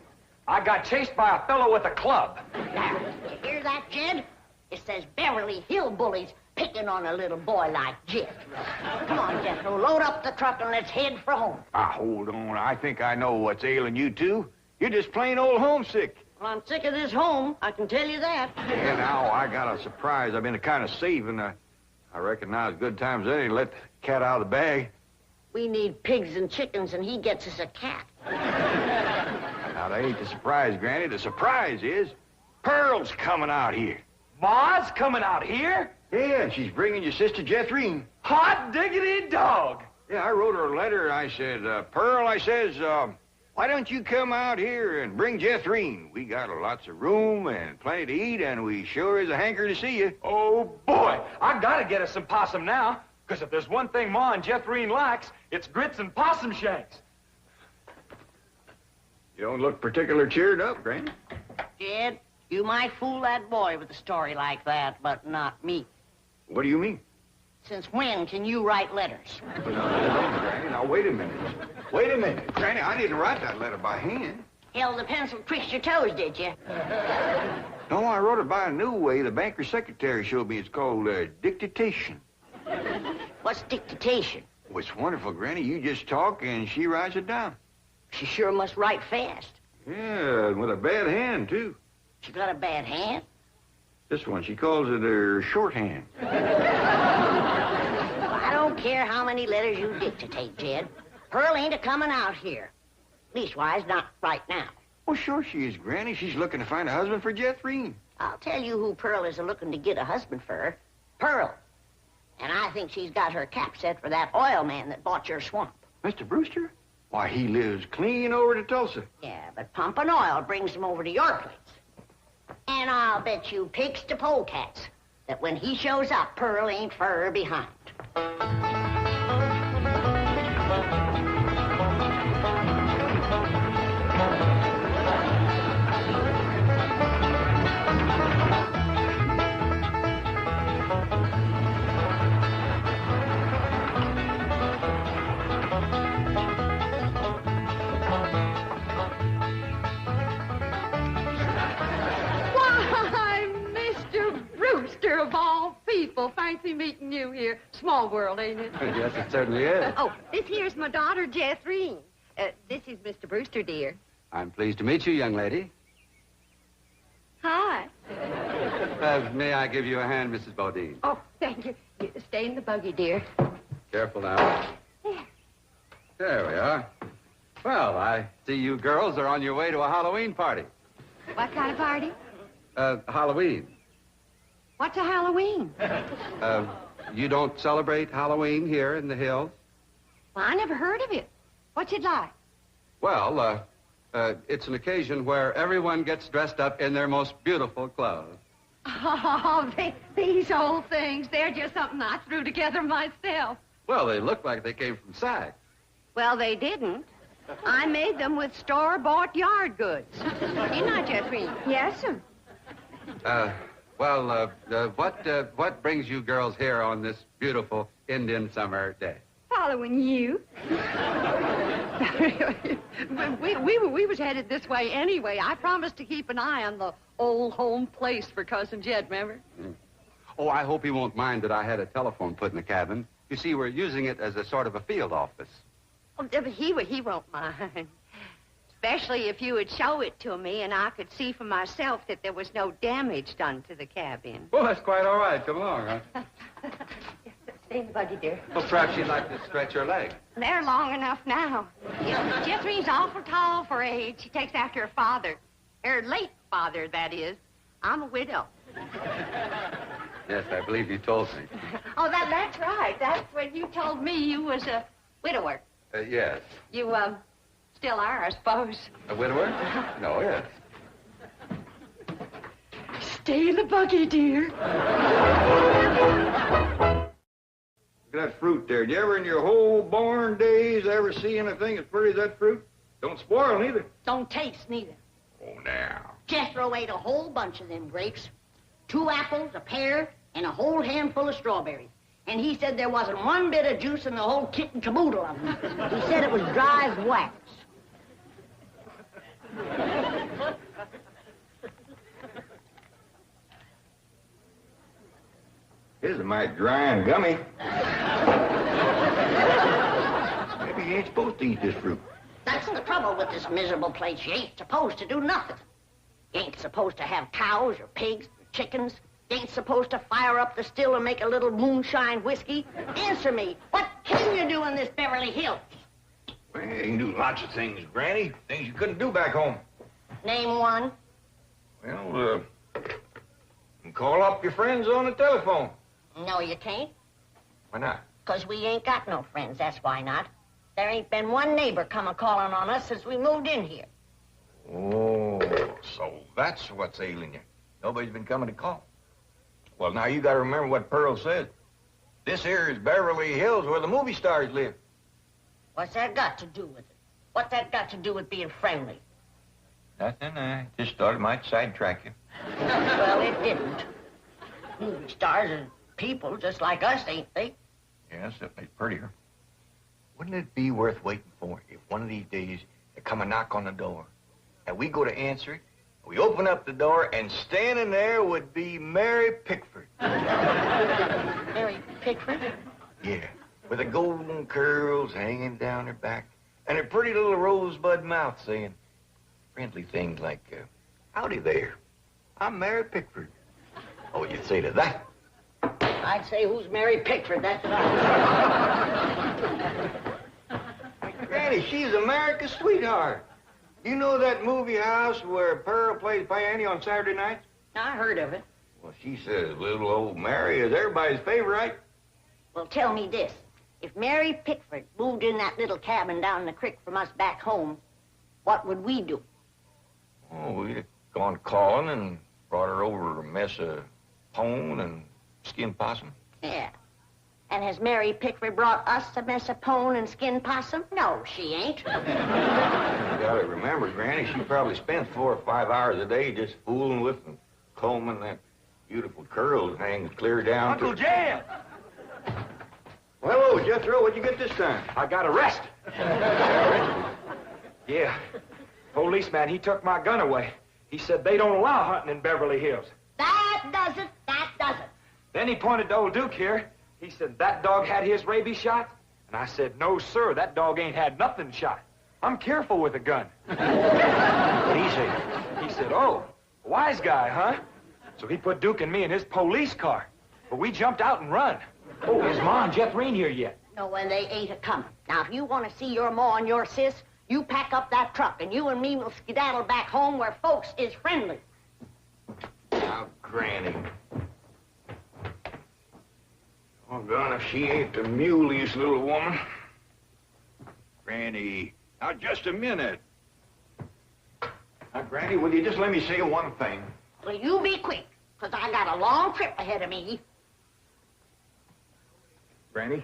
I got chased by a fellow with a club. Now, you hear that, Jed? It says Beverly Hillbillies picking on a little boy like Jed. Come on, Jethro, load up the truck and let's head for home. Hold on. I think I know what's ailing you two. You're just plain old homesick. Well, I'm sick of this home, I can tell you that. Yeah, now I got a surprise. I've been kind of saving. I reckon now's good times any to let the cat out of the bag. We need pigs and chickens, and he gets us a cat. Now, that ain't the surprise, Granny. The surprise is Pearl's coming out here. Ma's coming out here? Yeah, and she's bringing your sister Jethrine. Hot diggity dog. Yeah, I wrote her a letter. I said, Pearl, I says, why don't you come out here and bring Jethrine? We got lots of room and plenty to eat, and we sure is a hanker to see you. Oh, boy. I gotta get us some possum now, because if there's one thing Ma and Jethrine likes, it's grits and possum shanks. You don't look particular cheered up, Granny. Jed, you might fool that boy with a story like that, but not me. What do you mean? Since when can you write letters? No, Granny, now wait a minute. Wait a minute. Granny, I didn't write that letter by hand. Held the pencil betwixt your toes, did you? No, I wrote it by a new way. The banker's secretary showed me. It's called dictation. What's dictation? Oh, it's wonderful, Granny. You just talk and she writes it down. She sure must write fast. Yeah, with a bad hand, too. She got a bad hand? This one, she calls it her shorthand. I don't care how many letters you dictate, Jed. Pearl ain't a-coming out here. Leastwise, not right now. Well, sure she is, Granny. She's looking to find a husband for Jethrine. I'll tell you who Pearl is a-looking to get a husband for. Pearl. And I think she's got her cap set for that oil man that bought your swamp. Mr. Brewster? Why, he lives clean over to Tulsa. Yeah, but pumping oil brings him over to your place. And I'll bet you pigs to polecats that when he shows up, Pearl ain't fur behind. Of all people, fancy meeting you here. Small world, ain't it? Yes, it certainly is. Oh, this here's my daughter, Jethrine. This is Mr. Brewster, dear. I'm pleased to meet you, young lady. Hi. May I give you a hand, Mrs. Bodine? Oh, thank you. Stay in the buggy, dear. Careful now. There we are. Well, I see you girls are on your way to a Halloween party. What kind of party? Halloween. What's a Halloween? You don't celebrate Halloween here in the hills? Well, I never heard of it. What's it like? Well, it's an occasion where everyone gets dressed up in their most beautiful clothes. Oh, these old things, they're just something I threw together myself. Well, they look like they came from Saks. Well, they didn't. I made them with store-bought yard goods. Didn't I, Jethrine? Yes, sir. Well, what brings you girls here on this beautiful Indian summer day? Following you. we was headed this way anyway. I promised to keep an eye on the old home place for Cousin Jed, remember? Oh, I hope he won't mind that I had a telephone put in the cabin. You see, we're using it as a sort of a field office. Oh, he won't mind. Especially if you would show it to me and I could see for myself that there was no damage done to the cabin. Well, that's quite all right. Come along, huh? Stay in the buggy, dear. Well, perhaps you'd like to stretch your leg. They're long enough now. Jethrine's awful tall for age. She takes after her father. Her late father, that is. I'm a widow. Yes, I believe you told me. Oh, that's right. That's when you told me you was a widower. Yes. You, still are, I suppose. A widower? No, yes. Stay in the buggy, dear. Look at that fruit there. Did you ever in your whole born days ever see anything as pretty as that fruit? Don't spoil neither. Don't taste neither. Oh, now. Jethro ate a whole bunch of them grapes. 2 apples, a pear, and a whole handful of strawberries. And he said there wasn't one bit of juice in the whole kit and caboodle of them. He said it was dry as wax. His is mighty dry and gummy. Maybe you ain't supposed to eat this fruit. That's the trouble with this miserable place. You ain't supposed to do nothing. You ain't supposed to have cows or pigs or chickens. You ain't supposed to fire up the still and make a little moonshine whiskey. Answer me, what can you do in this Beverly Hills? Well, you can do lots of things, Granny. Things you couldn't do back home. Name one. Well, you can call up your friends on the telephone. No, you can't. Why not? 'Cause we ain't got no friends, that's why not. There ain't been one neighbor come a-calling on us since we moved in here. Oh, so that's what's ailing you. Nobody's been coming to call. Well, now you gotta remember what Pearl said. This here is Beverly Hills where the movie stars live. What's that got to do with it? What's that got to do with being friendly? Nothing. I just thought it might sidetrack you. Well, it didn't. Movie stars are people just like us, ain't they? Yeah, certainly prettier. Wouldn't it be worth waiting for if one of these days there come a knock on the door, and we go to answer it, we open up the door, and standing there would be Mary Pickford. Mary Pickford? Yeah, with the golden curls hanging down her back, and her pretty little rosebud mouth saying friendly things like, howdy there, I'm Mary Pickford. Oh, you'd say to that? I'd say, who's Mary Pickford? That's what I Granny, she's America's sweetheart. You know that movie house where Pearl plays Piano on Saturday nights? I heard of it. Well, she says little old Mary is everybody's favorite. Well, tell me this. If Mary Pickford moved in that little cabin down the creek from us back home, what would we do? Oh, we'd have gone calling and brought her over a mess of pone and skinned possum. Yeah. And has Mary Pickford brought us a mess of pone and skinned possum? No, she ain't. You gotta remember, Granny, she probably spent 4 or 5 hours a day just fooling with and combing that beautiful curls hanging clear down Uncle Jan! Well, hello, Jethro. What'd you get this time? I got arrested. Yeah. Policeman, he took my gun away. He said they don't allow hunting in Beverly Hills. That does it. That does it. Then he pointed to old Duke here. He said that dog had his rabies shot. And I said, no, sir, that dog ain't had nothing shot. I'm careful with a gun. What'd he say? He said, oh, a wise guy, huh? So he put Duke and me in his police car. But we jumped out and run. Oh, is Ma and Jethro here yet? No, and they ain't a-coming. Now, if you want to see your ma and your sis, you pack up that truck, and you and me will skedaddle back home where folks is friendly. Now, Granny. Oh, God, if she ain't the muliest little woman. Granny, now, just a minute. Now, Granny, will you just let me say one thing? Well, you be quick, because I got a long trip ahead of me. Granny,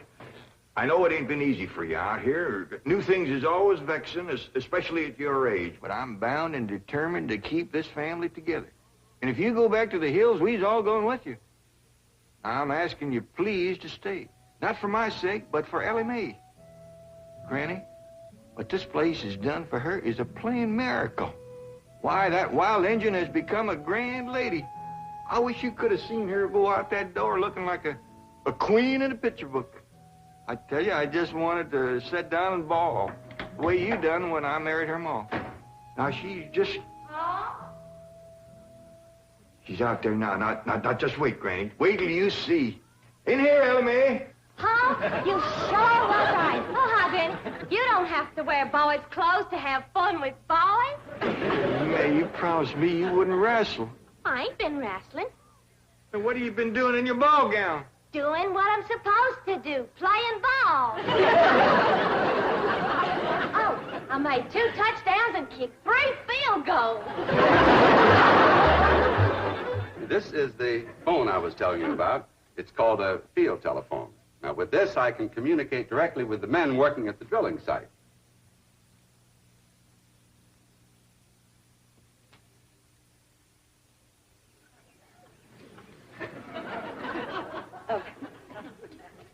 I know it ain't been easy for you out here. New things is always vexing, especially at your age. But I'm bound and determined to keep this family together. And if you go back to the hills, we's all going with you. I'm asking you, please, to stay. Not for my sake, but for Ellie Mae. Granny, what this place has done for her is a plain miracle. Why, that wild Injun has become a grand lady. I wish you could have seen her go out that door looking like a queen in a picture book. I tell you, I just wanted to sit down and bawl, the way you done when I married her ma. Now, she's just... She's out there now. Now, just wait, Granny. Wait till you see. In here, Ellie Mae. Huh? You sure was right. Oh, Huggin, you don't have to wear boys' clothes to have fun with boys. Mae, you promised me you wouldn't wrestle. I ain't been wrestling. Then what have you been doing in your ball gown? Doing what I'm supposed to do, playing ball. Oh, I made 2 touchdowns and kicked 3 field goals. This is the phone I was telling you about. It's called a field telephone. Now, with this, I can communicate directly with the men working at the drilling site.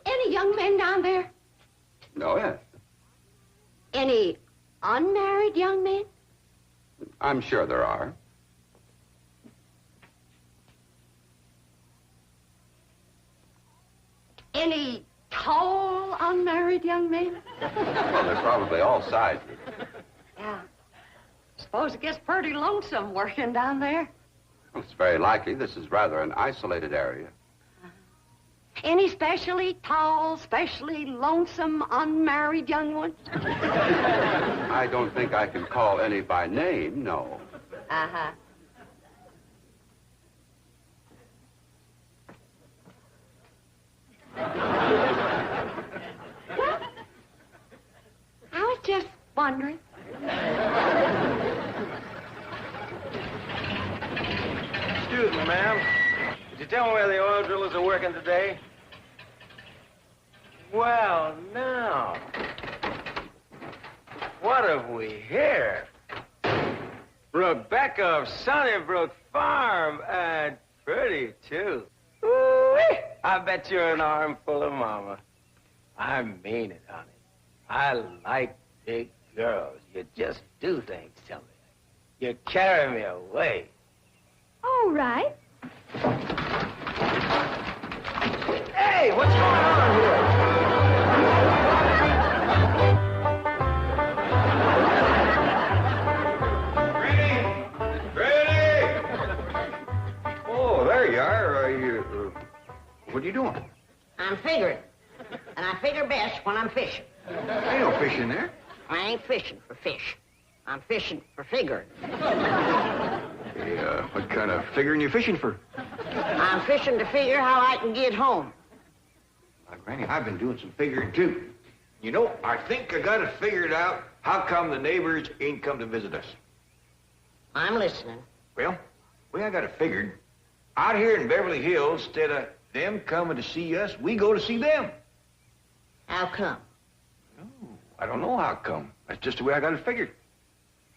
Any young men down there? Oh, yes. Any unmarried young men? I'm sure there are. Any tall, unmarried young men? Well, they're probably all sizes. Yeah. Suppose it gets pretty lonesome working down there. Well, it's very likely. This is rather an isolated area. Any specially tall, specially lonesome, unmarried young ones? I don't think I can call any by name, no. Uh-huh. Well, I was just wondering. Excuse me, ma'am. Could you tell me where the oil drillers are working today? Well, now. What have we here? Rebecca of Sunnybrook Farm, and pretty, too. Ooh-wee. I bet you're an armful of mama. I mean it, honey. I like big girls. You just do things to me. You carry me away. All right. Hey, what's going on here? Oh, there you are. What are you doing? I'm figuring. And I figure best when I'm fishing. Ain't no fish in there. I ain't fishing for fish. I'm fishing for figuring. Hey, what kind of figuring you fishing for? I'm fishing to figure how I can get home. Granny, I've been doing some figuring, too. You know, I think I got it figured out how come the neighbors ain't come to visit us. I'm listening. Well, I got it figured. Out here in Beverly Hills, instead of them coming to see us, we go to see them. How come? Oh, I don't know how come. That's just the way I got it figured.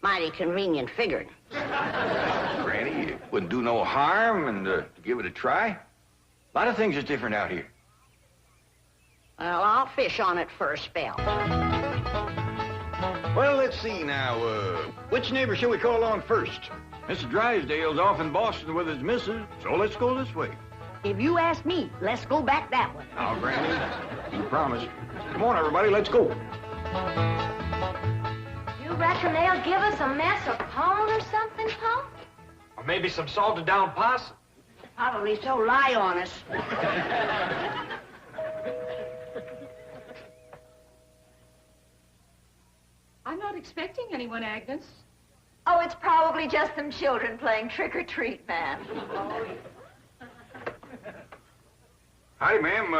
Mighty convenient figuring. Granny, it wouldn't do no harm and to give it a try. A lot of things is different out here. Well, I'll fish on it for a spell. Well, let's see now. Which neighbor shall we call on first? Mr. Drysdale's off in Boston with his missus, so let's go this way. If you ask me, let's go back that way. Now, Granny, you promise. Come on, everybody, let's go. You reckon they'll give us a mess of corn or something, Paul? Or maybe some salted down possum. Probably so lie on us. I'm not expecting anyone, Agnes. Oh, it's probably just them children playing trick-or-treat, ma'am. Howdy, ma'am.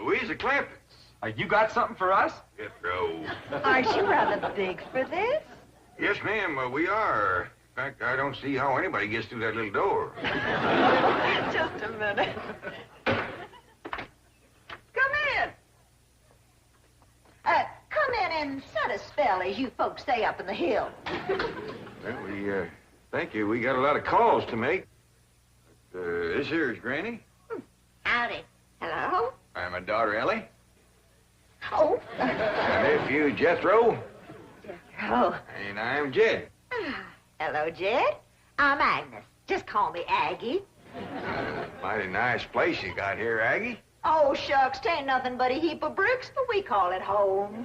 We's the Clampetts. You got something for us? Yes, bro. Aren't you rather big for this? Yes, ma'am, we are. In fact, I don't see how anybody gets through that little door. Just a minute. Come in. Come in and set a spell, as you folks say up in the hill. Well, thank you. We got a lot of calls to make. This here is Granny. Howdy. Hello? I'm my daughter, Ellie. Oh. My nephew, Jethro. Oh. And I'm Jed. Hello, Jed. I'm Agnes. Just call me Aggie. Mighty nice place you got here, Aggie. Oh, shucks, 'tain't nothing but a heap of bricks, but we call it home.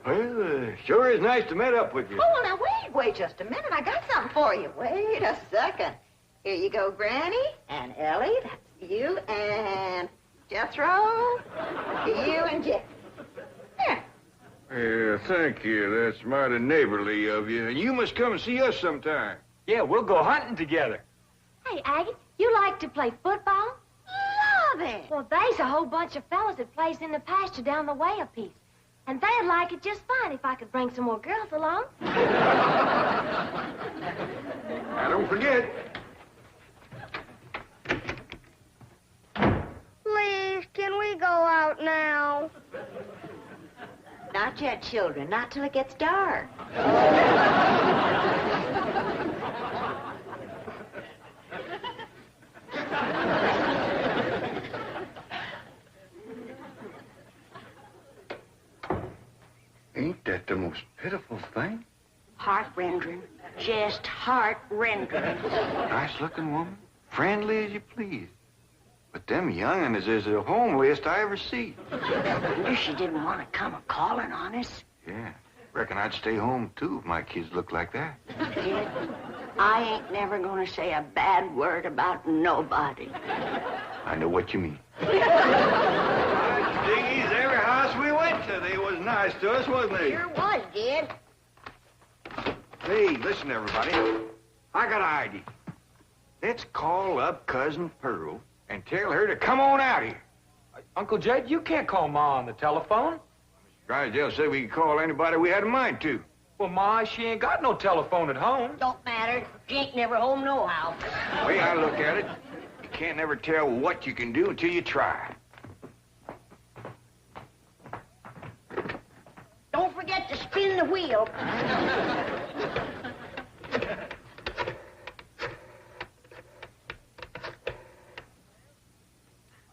Well, sure is nice to meet up with you. Oh, now, wait just a minute. I got something for you. Wait a second. Here you go, Granny, and Ellie, that's you, and Jethro, you and Jeff. There. Yeah, thank you. That's mighty neighborly of you. And you must come and see us sometime. Yeah, we'll go hunting together. Hey, Aggie, you like to play football? Love it. Well, there's a whole bunch of fellas that plays in the pasture down the way a piece. And they'd like it just fine if I could bring some more girls along. Now, don't forget. Please, can we go out now? Not yet, children. Not till it gets dark. Ain't that the most pitiful thing? Heart-rendering. Just heart-rendering. Nice-looking woman. Friendly as you please. But them young'uns is the homeliest I ever see. I knew she didn't want to come a-calling on us. Yeah. Reckon I'd stay home, too, if my kids looked like that. Kid, I ain't never gonna say a bad word about nobody. I know what you mean. Diggies, every house we went to, they was nice to us, wasn't they? Sure was, Dad. Hey, listen, everybody. I got an idea. Let's call up Cousin Pearl and tell her to come on out here. Uncle Jed, you can't call Ma on the telephone. Drysdale said we could call anybody we had in mind to. Well, Ma, she ain't got no telephone at home. Don't matter. She ain't never home nohow. The way I look at it, you can't never tell what you can do until you try. Don't forget to speak spin the wheel.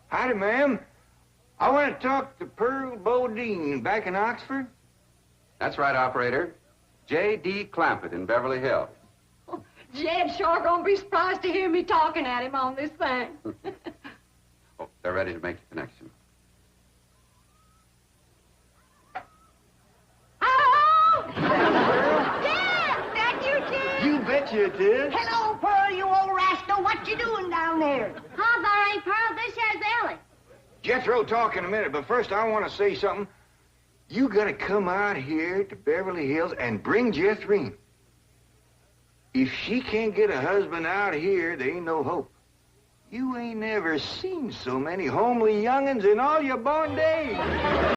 Howdy, ma'am. I want to talk to Pearl Bodine back in Oxford. That's right, operator. J.D. Clampett in Beverly Hills. Jed's sure gonna be surprised to hear me talking at him on this thing. Oh, they're ready to make the connection. Oh! Dad! That you, Jed? You betcha it is. Hello, Pearl, you old rascal. What you doing down there? Hi, there ain't Pearl. This here's Ellie. Jethro talk in a minute, but first I want to say something. You gotta come out here to Beverly Hills and bring Jethrine. If she can't get a husband out here, there ain't no hope. You ain't never seen so many homely young'uns in all your born days.